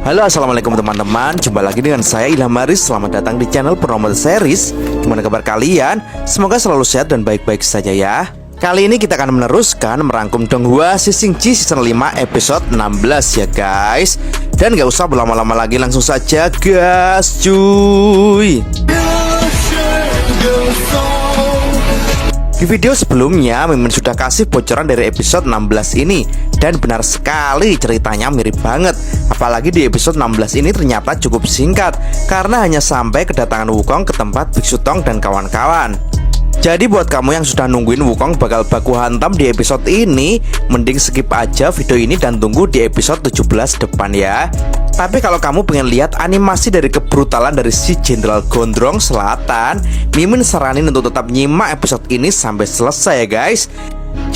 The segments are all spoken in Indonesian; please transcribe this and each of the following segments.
Halo, assalamualaikum teman-teman. Jumpa lagi dengan saya Ilham Haris. Selamat datang di channel Purnomo Series. Gimana kabar kalian? Semoga selalu sehat dan baik-baik saja ya. Kali ini kita akan meneruskan merangkum Donghua Sisingji season 5 episode 16 ya guys. Dan gak usah berlama-lama lagi, langsung saja gas cuy. Di video sebelumnya Mimin sudah kasih bocoran dari episode 16 ini. Dan benar sekali, ceritanya mirip banget. Apalagi di episode 16 ini ternyata cukup singkat, karena hanya sampai kedatangan Wukong ke tempat Biksu Tong dan kawan-kawan. Jadi buat kamu yang sudah nungguin Wukong bakal baku hantam di episode ini, mending skip aja video ini dan tunggu di episode 17 depan ya. Tapi kalau kamu pengen lihat animasi dari kebrutalan dari si Jenderal Gondrong Selatan, Mimin saranin untuk tetap nyimak episode ini sampai selesai ya guys.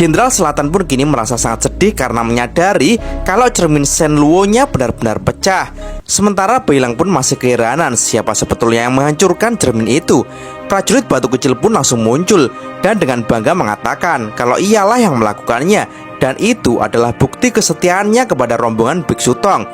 Jenderal Selatan pun kini merasa sangat sedih karena menyadari kalau cermin Shenluo-nya benar-benar pecah. Sementara Beilang pun masih keheranan siapa sebetulnya yang menghancurkan cermin itu. Prajurit batu kecil pun langsung muncul dan dengan bangga mengatakan kalau iyalah yang melakukannya, dan itu adalah bukti kesetiaannya kepada rombongan Biksu Tong.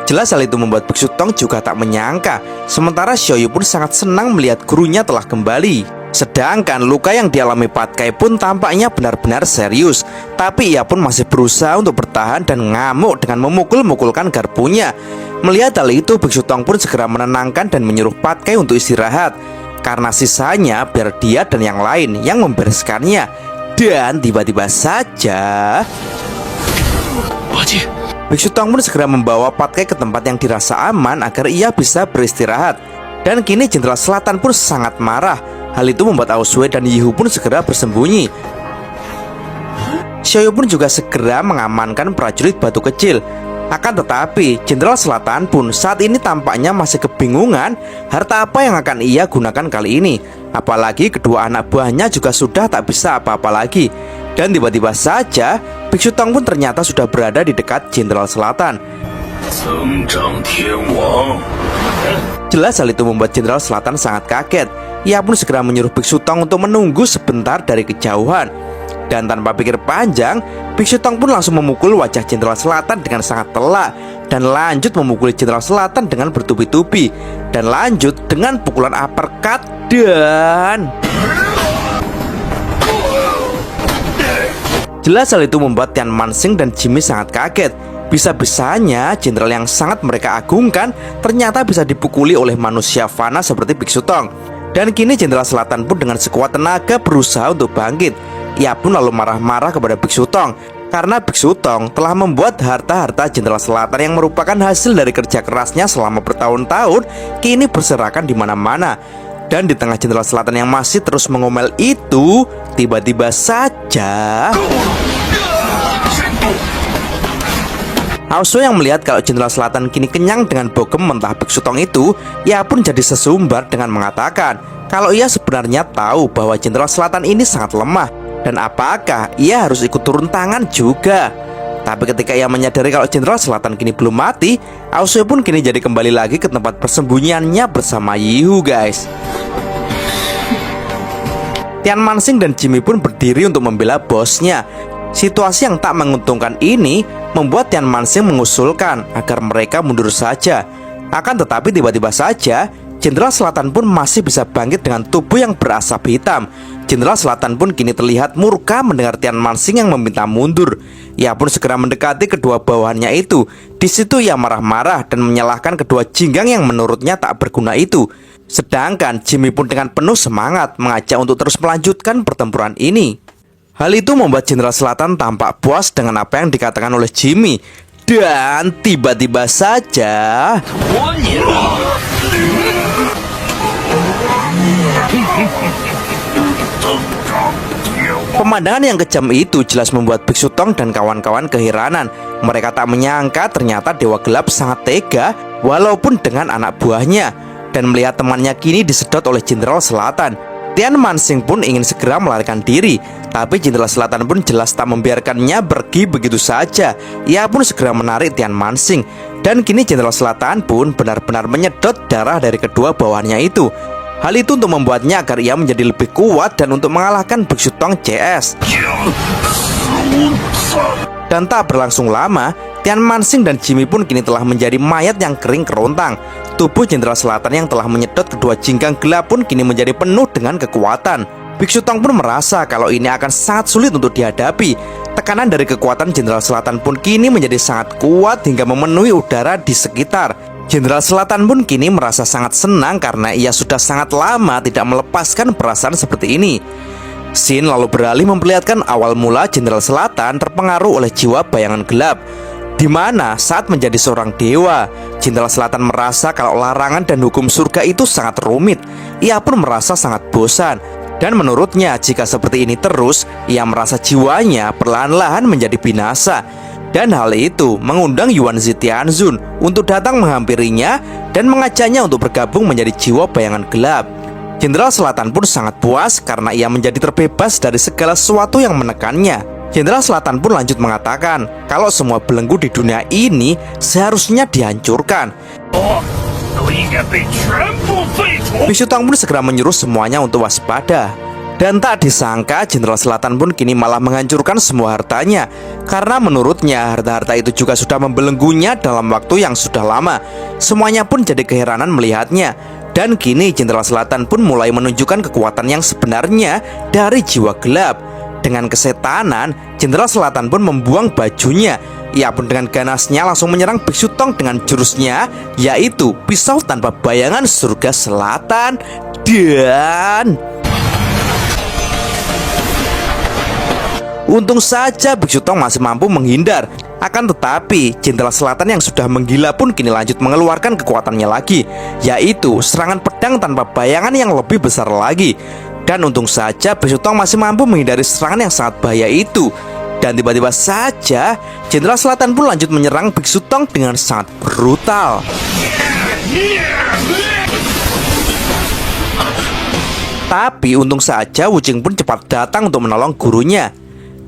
Jelas hal itu membuat Biksu Tong juga tak menyangka. Sementara Xiaoyu pun sangat senang melihat gurunya telah kembali. Sedangkan luka yang dialami Patkai pun tampaknya benar-benar serius. Tapi ia pun masih berusaha untuk bertahan dan ngamuk dengan memukul-mukulkan garpunya. Melihat hal itu, Biksu Tong pun segera menenangkan dan menyuruh Patkai untuk istirahat, karena sisanya biar dia dan yang lain yang membereskannya. Dan tiba-tiba saja Biksu Tong pun segera membawa Patkai ke tempat yang dirasa aman agar ia bisa beristirahat. Dan kini Jenderal Selatan pun sangat marah. Hal itu membuat Aosue dan Yihu pun segera bersembunyi. Xiaoyu pun juga segera mengamankan prajurit batu kecil. Akan tetapi Jenderal Selatan pun saat ini tampaknya masih kebingungan harta apa yang akan ia gunakan kali ini. Apalagi kedua anak buahnya juga sudah tak bisa apa-apa lagi. Dan tiba-tiba saja Biksu Tong pun ternyata sudah berada di dekat Jenderal Selatan. Jelas hal itu membuat Jenderal Selatan sangat kaget. Ia pun segera menyuruh Biksu Tong untuk menunggu sebentar dari kejauhan. Dan tanpa pikir panjang, Biksu Tong pun langsung memukul wajah Jenderal Selatan dengan sangat telak. Dan lanjut memukuli Jenderal Selatan dengan bertubi-tubi. Dan lanjut dengan pukulan uppercut. Dan jelas hal itu membuat Tian Mansing dan Jimmy sangat kaget. Bisa-bisanya jenderal yang sangat mereka agungkan ternyata bisa dipukuli oleh manusia fana seperti Biksu Tong. Dan kini Jenderal Selatan pun dengan sekuat tenaga berusaha untuk bangkit. Ia pun lalu marah-marah kepada Biksu Tong, karena Biksu Tong telah membuat harta-harta Jenderal Selatan yang merupakan hasil dari kerja kerasnya selama bertahun-tahun kini berserakan di mana-mana. Dan di tengah Jenderal Selatan yang masih terus mengomel itu, tiba-tiba saja Aosue yang melihat kalau Jenderal Selatan kini kenyang dengan bogem mentah Biksu Tong itu, ia pun jadi sesumbar dengan mengatakan kalau ia sebenarnya tahu bahwa Jenderal Selatan ini sangat lemah, dan apakah ia harus ikut turun tangan juga. Tapi ketika ia menyadari kalau Jenderal Selatan kini belum mati, Aosue pun kini jadi kembali lagi ke tempat persembunyiannya bersama Yihu guys. Tian Mansing dan Jimmy pun berdiri untuk membela bosnya. Situasi yang tak menguntungkan ini membuat Tian Mansing mengusulkan agar mereka mundur saja. Akan tetapi tiba-tiba saja Jenderal Selatan pun masih bisa bangkit dengan tubuh yang berasap hitam. Jenderal Selatan pun kini terlihat murka mendengar Tian Mansing yang meminta mundur. Ia pun segera mendekati kedua bawahannya itu. Di situ ia marah-marah dan menyalahkan kedua jinggang yang menurutnya tak berguna itu. Sedangkan Jimmy pun dengan penuh semangat mengajak untuk terus melanjutkan pertempuran ini. Hal itu membuat Jenderal Selatan tampak puas dengan apa yang dikatakan oleh Jimmy. Dan tiba-tiba saja pemandangan yang kejam itu jelas membuat Biksu Tong dan kawan-kawan keheranan. Mereka tak menyangka ternyata Dewa Gelap sangat tega walaupun dengan anak buahnya. Dan melihat temannya kini disedot oleh Jenderal Selatan, Tian Mansing pun ingin segera melarikan diri. Tapi Jenderal Selatan pun jelas tak membiarkannya pergi begitu saja. Ia pun segera menarik Tian Mansing. Dan kini Jenderal Selatan pun benar-benar menyedot darah dari kedua bawahannya itu. Hal itu untuk membuatnya agar ia menjadi lebih kuat dan untuk mengalahkan Biksu Tong CS. Dan tak berlangsung lama, Tian Mansing dan Jimmy pun kini telah menjadi mayat yang kering kerontang. Tubuh Jenderal Selatan yang telah menyedot kedua jingkang gelap pun kini menjadi penuh dengan kekuatan. Biksu Tong pun merasa kalau ini akan sangat sulit untuk dihadapi. Tekanan dari kekuatan Jenderal Selatan pun kini menjadi sangat kuat hingga memenuhi udara di sekitar. Jenderal Selatan pun kini merasa sangat senang karena ia sudah sangat lama tidak melepaskan perasaan seperti ini. Shin lalu beralih memperlihatkan awal mula Jenderal Selatan terpengaruh oleh jiwa bayangan gelap, di mana saat menjadi seorang dewa, Jenderal Selatan merasa kalau larangan dan hukum surga itu sangat rumit. Ia pun merasa sangat bosan. Dan menurutnya jika seperti ini terus, ia merasa jiwanya perlahan-lahan menjadi binasa. Dan hal itu mengundang Yuan Zitianzun untuk datang menghampirinya dan mengajaknya untuk bergabung menjadi jiwa bayangan gelap. Jenderal Selatan pun sangat puas karena ia menjadi terbebas dari segala sesuatu yang menekannya. Jenderal Selatan pun lanjut mengatakan kalau semua belenggu di dunia ini seharusnya dihancurkan. Biksu Tong pun segera menyuruh semuanya untuk waspada. Dan tak disangka Jenderal Selatan pun kini malah menghancurkan semua hartanya, karena menurutnya harta-harta itu juga sudah membelenggunya dalam waktu yang sudah lama. Semuanya pun jadi keheranan melihatnya. Dan kini Jenderal Selatan pun mulai menunjukkan kekuatan yang sebenarnya dari jiwa gelap. Dengan kesetanan, Jenderal Selatan pun membuang bajunya. Ia pun dengan ganasnya langsung menyerang Biksu Tong dengan jurusnya, yaitu pisau tanpa bayangan surga selatan. Dan untung saja Biksu Tong masih mampu menghindar. Akan tetapi Jenderal Selatan yang sudah menggila pun kini lanjut mengeluarkan kekuatannya lagi, yaitu serangan pedang tanpa bayangan yang lebih besar lagi. Dan untung saja Biksu Tong masih mampu menghindari serangan yang sangat bahaya itu. Dan tiba-tiba saja Jenderal Selatan pun lanjut menyerang Biksu Tong dengan sangat brutal. Tapi untung saja Wu Jing pun cepat datang untuk menolong gurunya.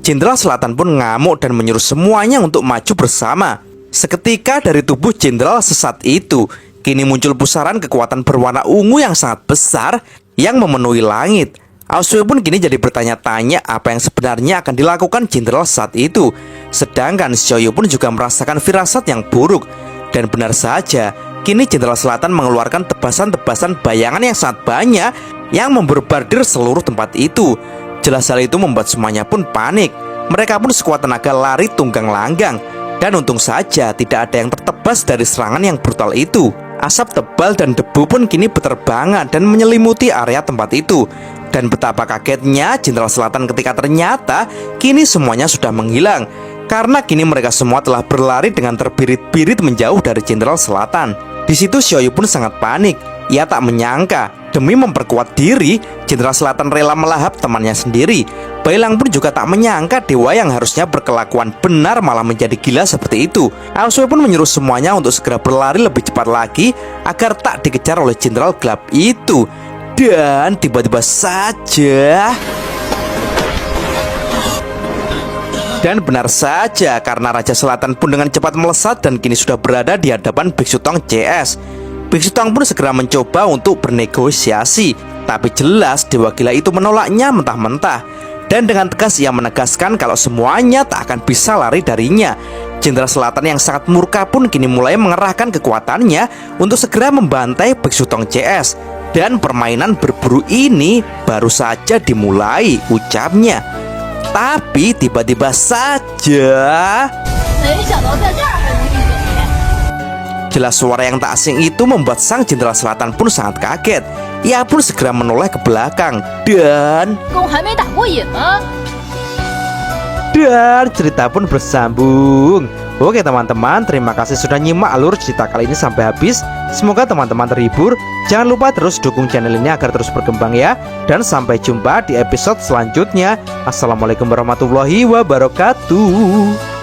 Jenderal Selatan pun ngamuk dan menyuruh semuanya untuk maju bersama. Seketika dari tubuh Jenderal sesat itu kini muncul pusaran kekuatan berwarna ungu yang sangat besar yang memenuhi langit. Aosui pun kini jadi bertanya-tanya apa yang sebenarnya akan dilakukan Jenderal saat itu. Sedangkan Xiaoyu pun juga merasakan firasat yang buruk. Dan benar saja, kini Jenderal Selatan mengeluarkan tebasan-tebasan bayangan yang sangat banyak yang memborbardir seluruh tempat itu. Jelas hal itu membuat semuanya pun panik. Mereka pun sekuat tenaga lari tunggang langgang. Dan untung saja tidak ada yang tertebas dari serangan yang brutal itu. Asap tebal dan debu pun kini berterbangan dan menyelimuti area tempat itu. Dan betapa kagetnya Jenderal Selatan ketika ternyata kini semuanya sudah menghilang. Karena kini mereka semua telah berlari dengan terbirit-birit menjauh dari Jenderal Selatan. Di situ Xiaoyu pun sangat panik. Ia tak menyangka demi memperkuat diri, Jenderal Selatan rela melahap temannya sendiri. Bailang pun juga tak menyangka dewa yang harusnya berkelakuan benar malah menjadi gila seperti itu. Aosui pun menyuruh semuanya untuk segera berlari lebih cepat lagi agar tak dikejar oleh Jenderal gelap itu. Dan tiba-tiba saja, dan benar saja karena Raja Selatan pun dengan cepat melesat dan kini sudah berada di hadapan Biksu Tong CS. Biksu Tong pun segera mencoba untuk bernegosiasi, tapi jelas dewa gila itu menolaknya mentah-mentah. Dan dengan tegas ia menegaskan kalau semuanya tak akan bisa lari darinya. Jenderal Selatan yang sangat murka pun kini mulai mengerahkan kekuatannya untuk segera membantai Biksu Tong CS. Dan permainan berburu ini baru saja dimulai, ucapnya. Tapi tiba-tiba saja, jelas suara yang tak asing itu membuat sang Jenderal Selatan pun sangat kaget. Ia pun segera menoleh ke belakang. Dan cerita pun bersambung. Oke teman-teman, terima kasih sudah nyimak alur cerita kali ini sampai habis. Semoga teman-teman terhibur. Jangan lupa terus dukung channel ini agar terus berkembang ya. Dan sampai jumpa di episode selanjutnya. Assalamualaikum warahmatullahi wabarakatuh.